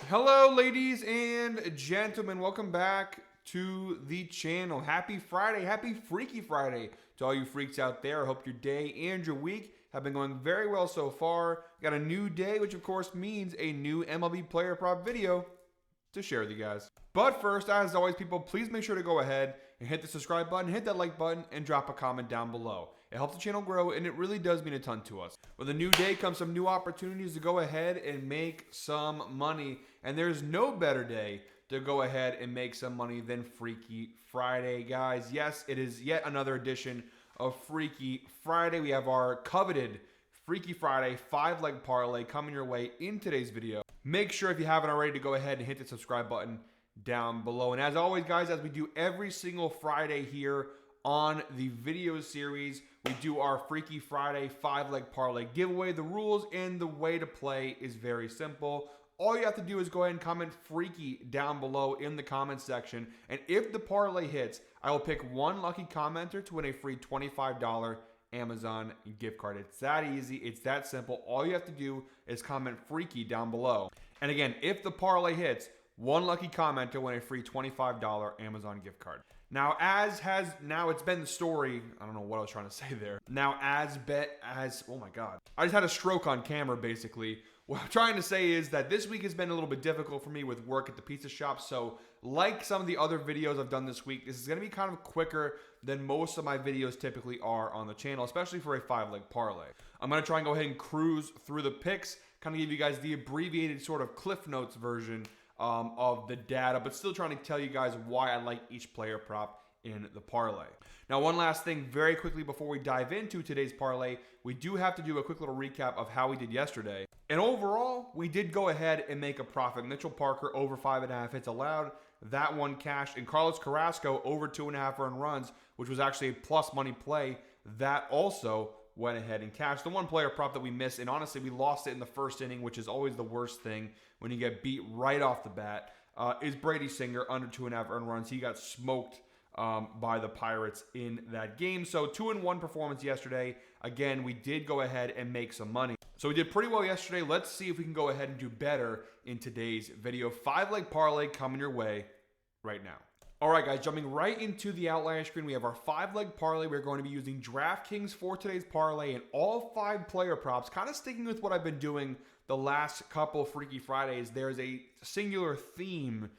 Hello, ladies and gentlemen. Welcome back to the channel. Happy Friday. Happy Freaky Friday to all you freaks out there. I hope your day and your week have been going very well so far. Got a new day, which of course means a new MLB Player Prop video to share with you guys. But first, as always, people, please make sure to go ahead and hit the subscribe button, hit that like button, and drop a comment down below. It helps the channel grow, and it really does mean a ton to us. With a new day comes some new opportunities to go ahead and make some money, and there's no better day to go ahead and make some money than Freaky Friday, guys. Yes, it is yet another edition of Freaky Friday. We have our coveted Freaky Friday 5-leg parlay coming your way in today's video. Make sure if you haven't already to go ahead and hit the subscribe button down below. And as always, guys, as we do every single Friday here on the video series, we do our Freaky Friday 5-leg parlay giveaway. The rules and the way to play is very simple. All you have to do is go ahead and comment Freaky down below in the comments section. And if the parlay hits, I will pick one lucky commenter to win a free $25 Amazon gift card. It's that easy. It's that simple. All you have to do is comment Freaky down below. And again, if the parlay hits, one lucky commenter win a free $25 Amazon gift card. Now, it's been the story. I don't know what I was trying to say there. Now, oh my God. I just had a stroke on camera, basically. What I'm trying to say is that this week has been a little bit difficult for me with work at the pizza shop. So like some of the other videos I've done this week, this is going to be kind of quicker than most of my videos typically are on the channel, especially for a 5-leg parlay. I'm going to try and go ahead and cruise through the picks, kind of give you guys the abbreviated sort of Cliff Notes version of the data, but still trying to tell you guys why I like each player prop in the parlay. Now, one last thing very quickly before we dive into today's parlay, we do have to do a quick little recap of how we did yesterday. And overall, we did go ahead and make a profit. Mitchell Parker over 5.5 hits allowed. That one cashed. And Carlos Carrasco over 2.5 earned runs, which was actually a plus money play. That also went ahead and cashed. The one player prop that we missed, and honestly, we lost it in the first inning, which is always the worst thing when you get beat right off the bat, is Brady Singer under 2.5 earned runs. He got smoked by the Pirates in that game. So 2-1 performance yesterday. Again, we did go ahead and make some money. So we did pretty well yesterday. Let's see if we can go ahead and do better in today's video. 5-leg parlay coming your way right now. All right, guys, jumping right into the outlier screen, we have our 5-leg parlay. We're going to be using DraftKings for today's parlay and all 5 player props. Kind of sticking with what I've been doing the last couple Freaky Fridays. There's a singular theme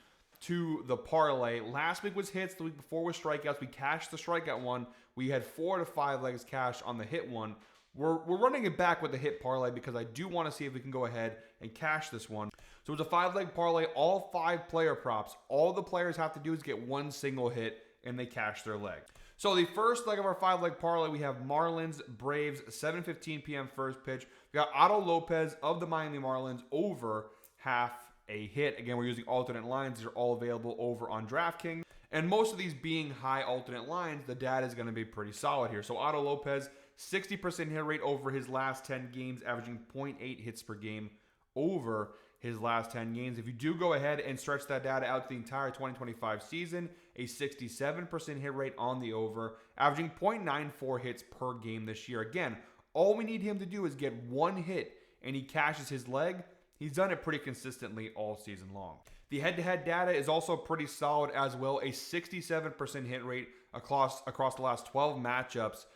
to the parlay. Last week was hits. The week before was strikeouts. We cashed the strikeout one. We had 4 to 5 legs cash on the hit one. We're running it back with the hit parlay because I do want to see if we can go ahead and cash this one. So it's a 5-leg parlay, all 5 player props. All the players have to do is get one single hit and they cash their leg. So the first leg of our 5-leg parlay, we have Marlins, Braves, 7:15 p.m. first pitch. We got Otto Lopez of the Miami Marlins over half a hit. Again, we're using alternate lines. These are all available over on DraftKings. And most of these being high alternate lines, the data is going to be pretty solid here. So Otto Lopez, 60% hit rate over his last 10 games, averaging 0.8 hits per game over his last 10 games. If you do go ahead and stretch that data out to the entire 2025 season, a 67% hit rate on the over, averaging 0.94 hits per game this year. Again, all we need him to do is get one hit and he cashes his leg. He's done it pretty consistently all season long. The head-to-head data is also pretty solid as well. A 67% hit rate across the last 12 matchups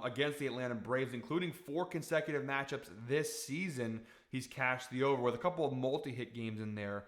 against the Atlanta Braves, including 4 consecutive matchups this season. He's cashed the over with a couple of multi-hit games in there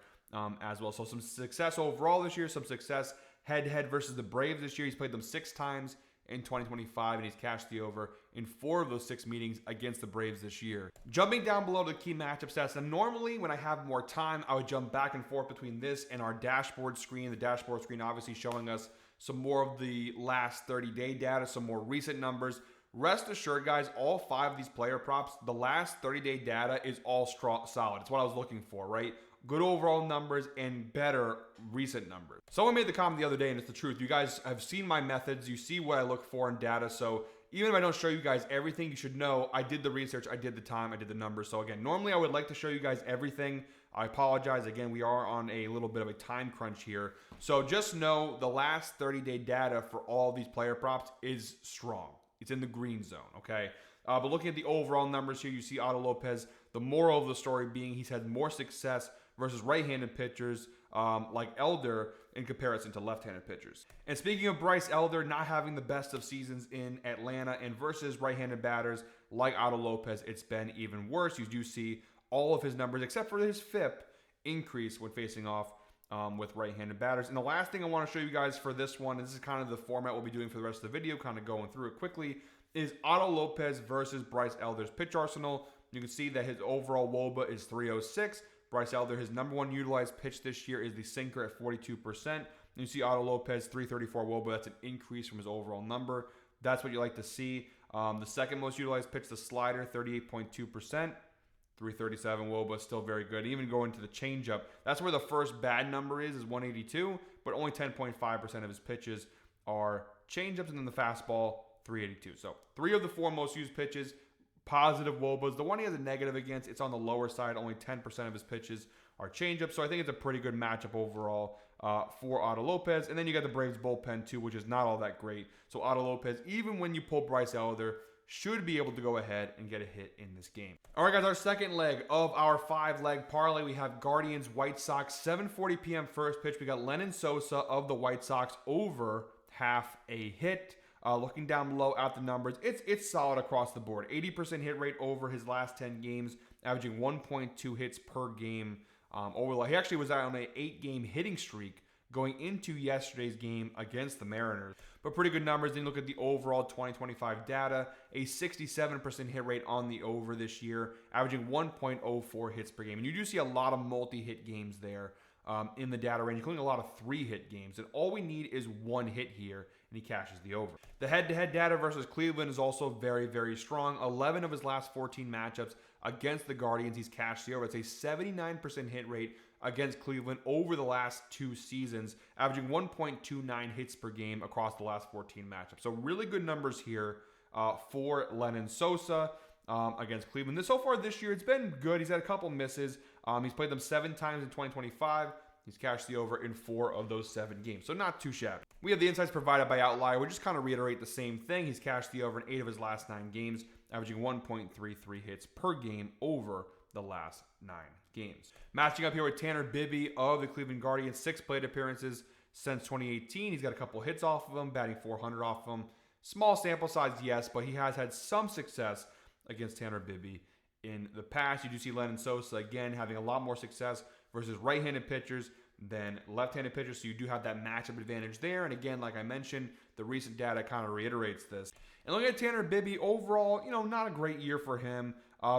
as well. So some success overall this year, some success head-to-head versus the Braves this year. He's played them 6 times in 2025, and he's cashed the over in 4 of those 6 meetings against the Braves this year. Jumping down below the key matchup stats, and normally when I have more time, I would jump back and forth between this and our dashboard screen. The dashboard screen obviously showing us some more of the last 30-day data, some more recent numbers. Rest assured, guys, all 5 of these player props, the last 30-day data is all solid. It's what I was looking for, right? Good overall numbers and better recent numbers. Someone made the comment the other day, and it's the truth. You guys have seen my methods. You see what I look for in data. So even if I don't show you guys everything, you should know I did the research, I did the time, I did the numbers. So again, normally I would like to show you guys everything. I apologize. Again, we are on a little bit of a time crunch here. So just know the last 30-day data for all these player props is strong. It's in the green zone, okay? But looking at the overall numbers here, you see Otto Lopez. The moral of the story being he's had more success versus right-handed pitchers like Elder in comparison to left-handed pitchers. And speaking of Bryce Elder not having the best of seasons in Atlanta and versus right-handed batters like Otto Lopez, it's been even worse. You do see all of his numbers, except for his FIP, increase when facing off with right-handed batters. And the last thing I want to show you guys for this one, and this is kind of the format we'll be doing for the rest of the video, kind of going through it quickly, is Otto Lopez versus Bryce Elder's pitch arsenal. You can see that his overall WOBA is 306. Bryce Elder, his number one utilized pitch this year is the sinker at 42%. And you see Otto Lopez, 334 WOBA. That's an increase from his overall number. That's what you like to see. The second most utilized pitch, the slider, 38.2%. 337 WOBA, still very good. Even going to the changeup, that's where the first bad number is 182, but only 10.5% of his pitches are changeups, and then the fastball, 382. So 3 of the 4 most used pitches, positive WOBAs. The one he has a negative against, it's on the lower side. Only 10% of his pitches are changeups. So I think it's a pretty good matchup overall for Otto Lopez. And then you got the Braves bullpen too, which is not all that great. So Otto Lopez, even when you pull Bryce Elder, should be able to go ahead and get a hit in this game. All right, guys, our second leg of our 5-leg parlay, we have Guardians White Sox, 7:40 p.m. first pitch. We got Lenyn Sosa of the White Sox over half a hit. Looking down below at the numbers, it's solid across the board. 80% hit rate over his last 10 games, averaging 1.2 hits per game. He actually was out on an 8-game hitting streak going into yesterday's game against the Mariners. But pretty good numbers. Then you look at the overall 2025 data, a 67% hit rate on the over this year, averaging 1.04 hits per game. And you do see a lot of multi-hit games there in the data range, including a lot of 3-hit games. And all we need is 1 hit here, and he cashes the over. The head-to-head data versus Cleveland is also very, very strong. 11 of his last 14 matchups against the Guardians, he's cashed the over. It's a 79% hit rate against Cleveland over the last 2 seasons, averaging 1.29 hits per game across the last 14 matchups. So really good numbers here for Lenyn Sosa against Cleveland. So far this year, it's been good. He's had a couple misses. He's played them 7 times in 2025. He's cashed the over in 4 of those 7 games. So not too shabby. We have the insights provided by Outlier. We just kind of reiterate the same thing. He's cashed the over in 8 of his last 9 games, averaging 1.33 hits per game over the last 9 games. Matching up here with Tanner Bibby of the Cleveland Guardians, 6 plate appearances since 2018. He's got a couple hits off of him, batting .400 off of him. Small sample size, yes, but he has had some success against Tanner Bibby in the past. You do see Lenyn Sosa, again, having a lot more success versus right-handed pitchers than left-handed pitchers, so you do have that matchup advantage there. And again, like I mentioned, the recent data kind of reiterates this. And looking at Tanner Bibby, overall, not a great year for him.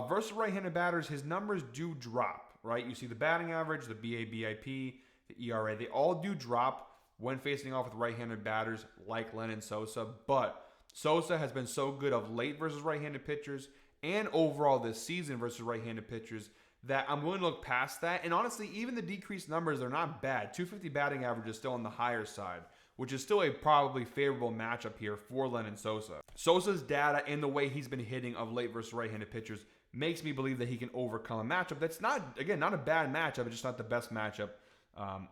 Versus right-handed batters, his numbers do drop, right? You see the batting average, the BABIP, the ERA, they all do drop when facing off with right-handed batters like Lenyn Sosa. But Sosa has been so good of late versus right-handed pitchers and overall this season versus right-handed pitchers that I'm willing to look past that. And honestly, even the decreased numbers, they're not bad. 250 batting average is still on the higher side, which is still a probably favorable matchup here for Lenyn Sosa. Sosa's data and the way he's been hitting of late versus right-handed pitchers makes me believe that he can overcome a matchup that's not a bad matchup, it's just not the best matchup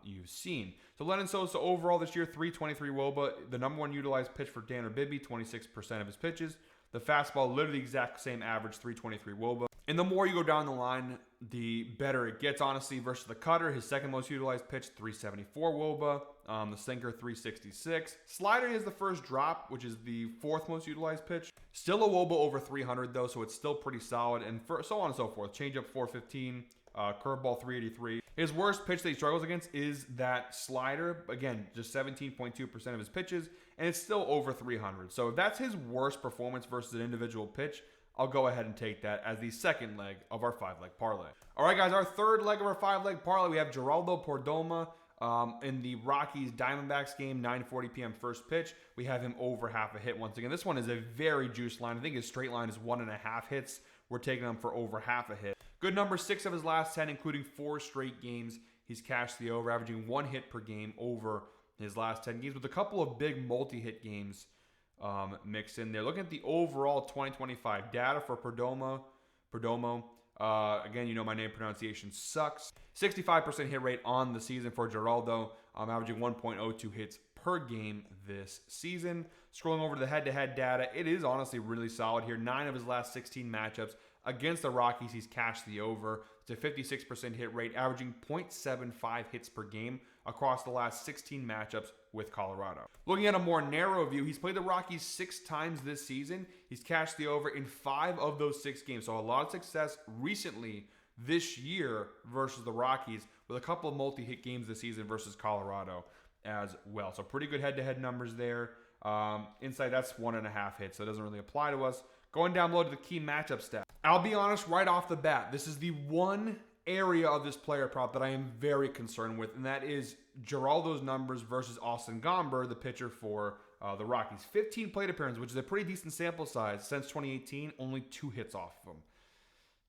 you've seen. So Lenyn Sosa overall this year, 323 WOBA, the number 1 utilized pitch for Tanner Bibby, 26% of his pitches. The fastball, literally the exact same average, 323 WOBA. And the more you go down the line, the better it gets, honestly, versus the cutter. His second most utilized pitch, 374 WOBA. The sinker, 366. Slider is the first drop, which is the 4th most utilized pitch. Still a WOBA over 300, though, so it's still pretty solid. And so on and so forth. Changeup, 415. Curveball, 383. His worst pitch that he struggles against is that slider. Again, just 17.2% of his pitches, and it's still over 300. So if that's his worst performance versus an individual pitch, I'll go ahead and take that as the second leg of our 5-leg parlay. All right, guys, our third leg of our 5-leg parlay, we have Geraldo Perdomo in the Rockies Diamondbacks game, 9:40 p.m. first pitch. We have him over half a hit once again. This one is a very juiced line. I think his straight line is 1.5 hits. We're taking him for over half a hit. Good number, 6 of his last 10, including 4 straight games. He's cashed the over, averaging 1 hit per game over his last 10 games with a couple of big multi-hit games mixed in there. Looking at the overall 2025 data for Perdomo, again, my name pronunciation sucks. 65% hit rate on the season for Geraldo, averaging 1.02 hits per game this season. Scrolling over to the head-to-head data, it is honestly really solid here. 9 of his last 16 matchups Against the Rockies, he's cashed the over. It's a 56% hit rate, averaging 0.75 hits per game across the last 16 matchups with Colorado. Looking at a more narrow view, he's played the Rockies 6 times this season. He's cashed the over in 5 of those 6 games. So a lot of success recently this year versus the Rockies, with a couple of multi-hit games this season versus Colorado as well. So pretty good head-to-head numbers there. Inside, that's 1.5 hits, so it doesn't really apply to us. Going down below to the key matchup stats. I'll be honest, right off the bat, this is the one area of this player prop that I am very concerned with, and that is Geraldo's numbers versus Austin Gomber, the pitcher for the Rockies. 15 plate appearances, which is a pretty decent sample size. Since 2018, only 2 hits off of him.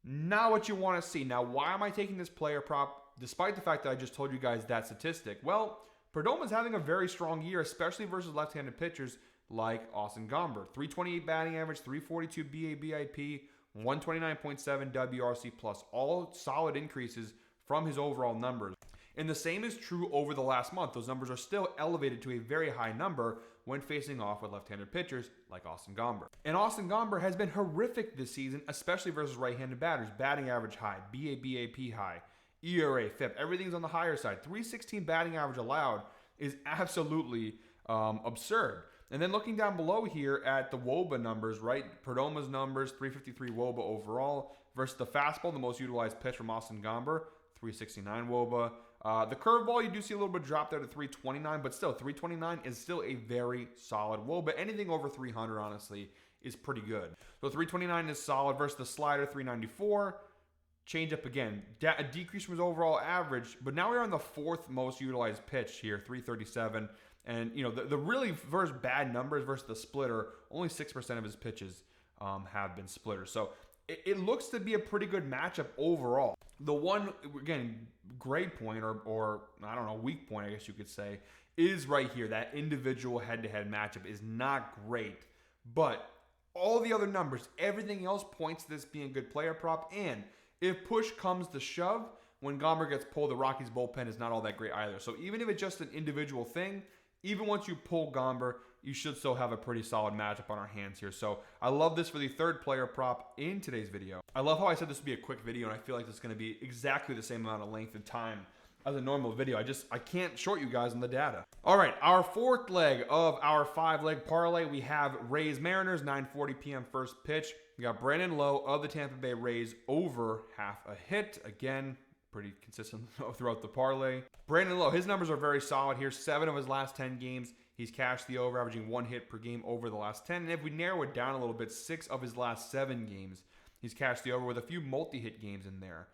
Not what you want to see. Now, why am I taking this player prop, despite the fact that I just told you guys that statistic? Well, Perdoma's having a very strong year, especially versus left-handed pitchers like Austin Gomber. 328 batting average, 342 BABIP, 129.7 WRC+, all solid increases from his overall numbers. And the same is true over the last month. Those numbers are still elevated to a very high number when facing off with left-handed pitchers like Austin Gomber. And Austin Gomber has been horrific this season, especially versus right-handed batters. Batting average high, BABAP high, ERA, FIP, everything's on the higher side. 316 batting average allowed is absolutely absurd. And then looking down below here at the WOBA numbers, right? Perdoma's numbers, 353 WOBA overall versus the fastball, the most utilized pitch from Austin Gomber, 369 WOBA. The curveball, you do see a little bit drop there to 329, but still, 329 is still a very solid WOBA. Anything over 300, honestly, is pretty good. So 329 is solid versus the slider, 394. Change up again, a decrease from his overall average, but now we're on the 4th most utilized pitch here, 337. And, you know, the really versus bad numbers versus the splitter, only 6% of his pitches have been splitters. So it looks to be a pretty good matchup overall. The one, again, grade point or I don't know, weak point, I guess you could say, is right here. That individual head-to-head matchup is not great. But all the other numbers, everything else points to this being a good player prop. And if push comes to shove, when Gomber gets pulled, the Rockies bullpen is not all that great either. So even if it's just an individual thing, even once you pull Gomber, you should still have a pretty solid matchup on our hands here. So I love this for the 3rd player prop in today's video. I love how I said this would be a quick video, and I feel like this is going to be exactly the same amount of length and time as a normal video. I can't short you guys on the data. All right, our 4th leg of our 5-leg parlay, we have Rays Mariners, 9:40 p.m. first pitch. We got Brandon Lowe of the Tampa Bay Rays over half a hit. Again, pretty consistent throughout the parlay. Brandon Lowe, his numbers are very solid here. 7 of his last 10 games, he's cashed the over, averaging 1 hit per game over the last 10. And if we narrow it down a little bit, 6 of his last 7 games, he's cashed the over with a few multi-hit games in there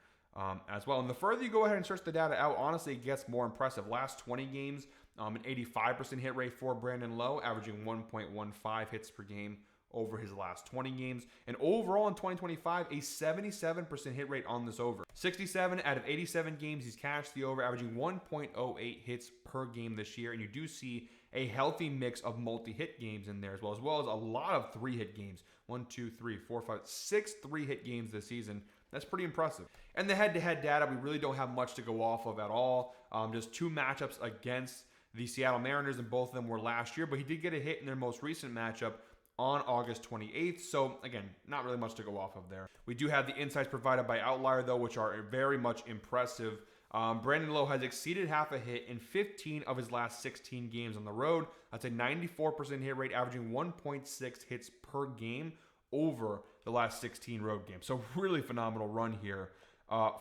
as well. And the further you go ahead and search the data out, honestly, it gets more impressive. Last 20 games, an 85% hit rate for Brandon Lowe, averaging 1.15 hits per game over his last 20 games. And overall in 2025, a 77% hit rate on this over. 67 out of 87 games, he's cashed the over, averaging 1.08 hits per game this year. And you do see a healthy mix of multi-hit games in there as well as a lot of 3-hit games. 1, 2, 3, 4, 5, 6 3-hit games this season. That's pretty impressive. And the head-to-head data, we really don't have much to go off of at all. Just 2 matchups against the Seattle Mariners, and both of them were last year. But he did get a hit in their most recent matchup on August 28th. So again, not really much to go off of there. We do have the insights provided by Outlier though, which are very much impressive. Brandon Lowe has exceeded half a hit in 15 of his last 16 games on the road. That's a 94% hit rate, averaging 1.6 hits per game over the last 16 road games. So really phenomenal run here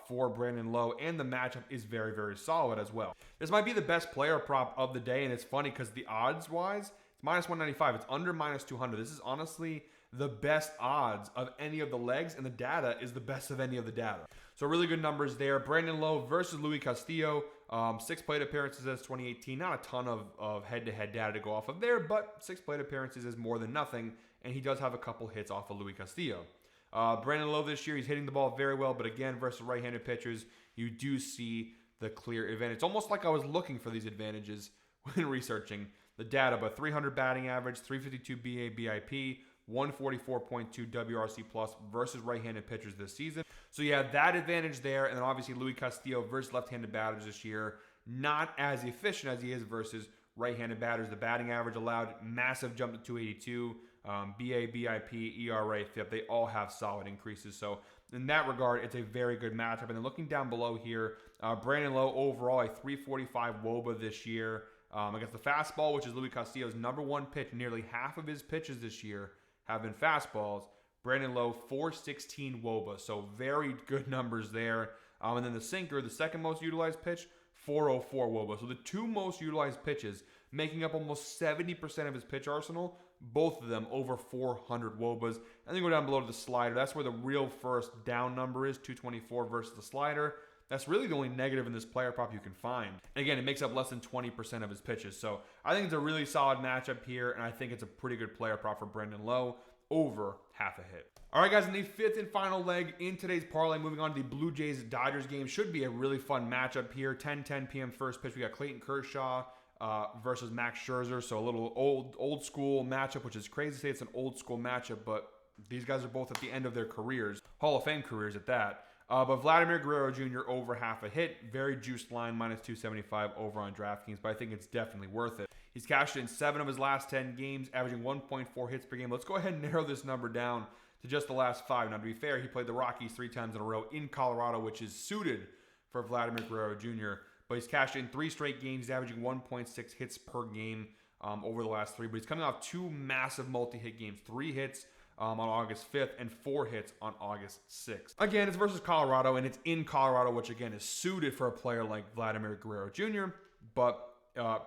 for Brandon Lowe, and the matchup is very, very solid as well. This might be the best player prop of the day, and it's funny because the odds-wise, it's minus 195. It's under minus 200. This is honestly the best odds of any of the legs, and the data is the best of any of the data. So really good numbers there. Brandon Lowe versus Luis Castillo. 6 plate appearances since 2018. Not a ton of head-to-head data to go off of there, but 6 plate appearances is more than nothing, and he does have a couple hits off of Luis Castillo. Brandon Lowe this year, he's hitting the ball very well, but again, versus right-handed pitchers, you do see the clear advantage. It's almost like I was looking for these advantages when researching the data, but 300 batting average, 352 BABIP, 144.2 WRC plus versus right-handed pitchers this season. So you have that advantage there, and then obviously Luis Castillo versus left-handed batters this year, not as efficient as he is versus right-handed batters. The batting average allowed massive jump to 282. BA, BIP, ERA, FIP, they all have solid increases. So in that regard, it's a very good matchup. And then looking down below here, Brandon Lowe overall a 345 WOBA this year against the fastball, which is Luis Castillo's #1 pitch. Nearly half of his pitches this year have been fastballs. Brandon Lowe 416 WOBA, so very good numbers there. And then the sinker, the second most utilized pitch, 404 WOBA. So the two most utilized pitches, making up almost 70% of his pitch arsenal, both of them over 400 WOBAs. And then go down below to the slider. That's where the real first down number is, 224 versus the slider. That's really the only negative in this player prop you can find. And again, it makes up less than 20% of his pitches. So I think it's a really solid matchup here, and I think it's a pretty good player prop for Brandon Lowe, over half a hit. All right, guys, in the fifth and final leg in today's parlay, moving on to the Blue Jays-Dodgers game. Should be a really fun matchup here. 10:10 p.m. first pitch. We got Clayton Kershaw versus Max Scherzer. So a little old school matchup, which is crazy to say it's an old school matchup, but these guys are both at the end of their careers, Hall of Fame careers at that. But Vladimir Guerrero Jr. over half a hit. Very juiced line, -275 over on DraftKings, but I think it's definitely worth it. He's cashed in 7 of his last 10 games, averaging 1.4 hits per game. Let's go ahead and narrow this number down to just the last 5. Now, to be fair, he played the Rockies 3 times in a row in Colorado, which is suited for Vladimir Guerrero Jr., but he's cashed in 3 straight games, averaging 1.6 hits per game over the last 3. But he's coming off 2 massive multi-hit games, 3 hits on August 5th and 4 hits on August 6th. Again, it's versus Colorado, and it's in Colorado, which again is suited for a player like Vladimir Guerrero Jr., but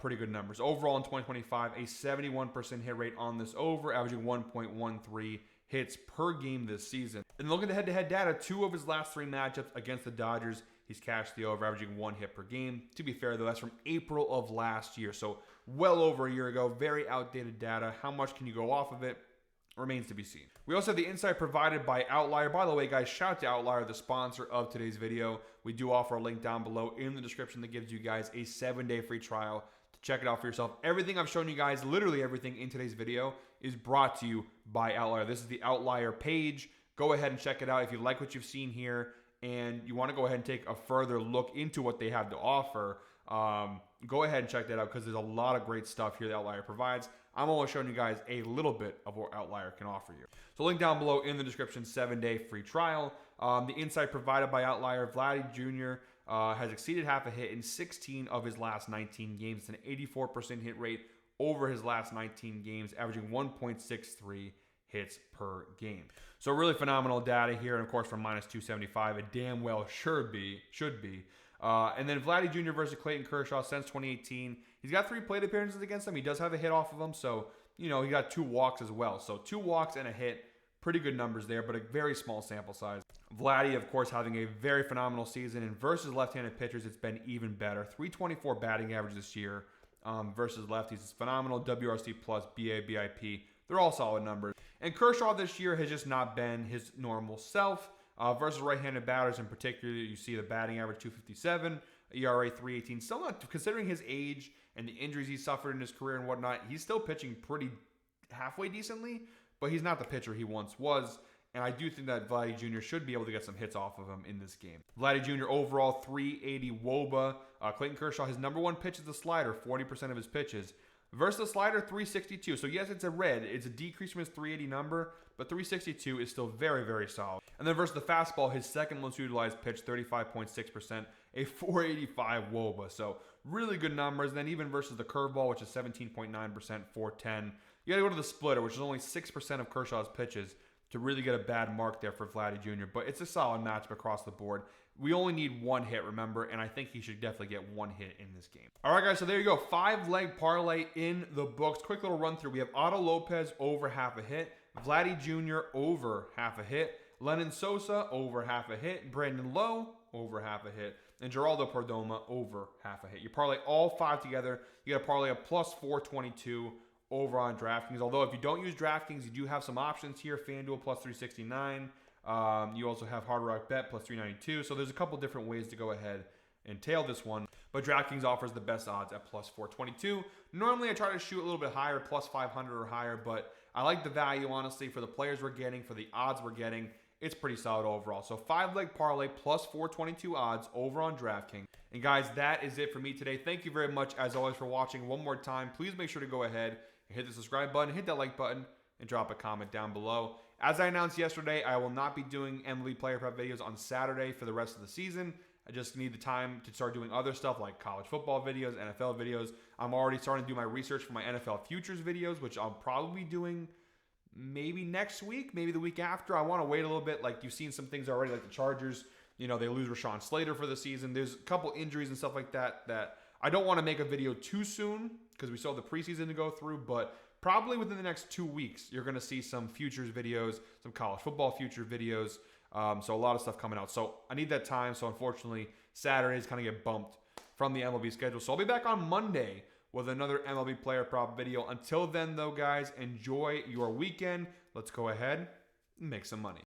pretty good numbers. Overall in 2025, a 71% hit rate on this over, averaging 1.13 hits per game this season. And looking at the head-to-head data, 2 of his last 3 matchups against the Dodgers, he's cashed the over, averaging 1 hit per game. To be fair, though, that's from April of last year, so well over a year ago. Very outdated data. How much can you go off of it? Remains to be seen. We also have the insight provided by Outlier. By the way, guys, shout out to Outlier, the sponsor of today's video. We do offer a link down below in the description that gives you guys a 7-day free trial to check it out for yourself. Everything I've shown you guys, literally everything in today's video, is brought to you by Outlier. This is the Outlier page. Go ahead and check it out if you like what you've seen here and you want to go ahead and take a further look into what they have to offer. Go ahead and check that out because there's a lot of great stuff here that Outlier provides. I'm only showing you guys a little bit of what Outlier can offer you. So link down below in the description, 7-day free trial. The insight provided by Outlier, Vladdy Jr. Has exceeded half a hit in 16 of his last 19 games. It's an 84% hit rate over his last 19 games, averaging 1.63 hits per game. So really phenomenal data here, and of course from -275, it damn well should be. And then Vladdy Jr. versus Clayton Kershaw since 2018. He's got 3 plate appearances against him. He does have a hit off of him, so, you know, he got 2 walks as well. So 2 walks and a hit. Pretty good numbers there, but a very small sample size. Vladdy, of course, having a very phenomenal season, and versus left-handed pitchers, it's been even better. 324 batting average this year versus lefties. It's phenomenal. WRC plus, BA, BIP. They're all solid numbers. And Kershaw this year has just not been his normal self. Versus right-handed batters in particular, you see the batting average 257, ERA 318. Still not, considering his age and the injuries he suffered in his career and whatnot, he's still pitching pretty halfway decently, but he's not the pitcher he once was. And I do think that Vladdy Jr. should be able to get some hits off of him in this game. Vladdy Jr. overall 380 WOBA. Clayton Kershaw, his #1 pitch is the slider, 40% of his pitches. Versus the slider, 362. So yes, it's a red. It's a decrease from his 380 number, but 362 is still very, very solid. And then versus the fastball, his second most utilized pitch, 35.6%, a 485 WOBA. So really good numbers. And then even versus the curveball, which is 17.9%, 410. You got to go to the splitter, which is only 6% of Kershaw's pitches, to really get a bad mark there for Vladdy Jr. But it's a solid matchup across the board. We only need 1 hit, remember, and I think he should definitely get 1 hit in this game. All right, guys, so there you go. 5-leg parlay in the books. Quick little run through. We have Otto Lopez over half a hit, Vladdy Jr. over half a hit, Lennon Sosa over half a hit, Brandon Lowe over half a hit, and Geraldo Perdomo over half a hit. You parlay all 5 together, you get a parlay of plus 422 over on DraftKings. Although if you don't use DraftKings, you do have some options here. FanDuel plus 369. You also have Hard Rock Bet plus 392. So there's a couple different ways to go ahead and tail this one. But DraftKings offers the best odds at plus 422. Normally I try to shoot a little bit higher, plus 500 or higher, but I like the value, honestly, for the players we're getting, for the odds we're getting. It's pretty solid overall. So 5-leg parlay plus 422 odds over on DraftKings. And guys, that is it for me today. Thank you very much, as always, for watching. One more time, please make sure to go ahead and hit the subscribe button, hit that like button, and drop a comment down below. As I announced yesterday, I will not be doing MLB Player Prop videos on Saturday for the rest of the season. I just need the time to start doing other stuff like college football videos, NFL videos. I'm already starting to do my research for my NFL futures videos, which I'll probably be doing maybe next week, maybe the week after. I want to wait a little bit. Like you've seen some things already, like the Chargers, they lose Rashawn Slater for the season. There's a couple injuries and stuff like that I don't want to make a video too soon because we still have the preseason to go through, but probably within the next 2 weeks, you're going to see some futures videos, some college football future videos. So a lot of stuff coming out. So I need that time. So unfortunately, Saturdays kind of get bumped from the MLB schedule. So I'll be back on Monday with another MLB Player Prop video. Until then, though, guys, enjoy your weekend. Let's go ahead and make some money.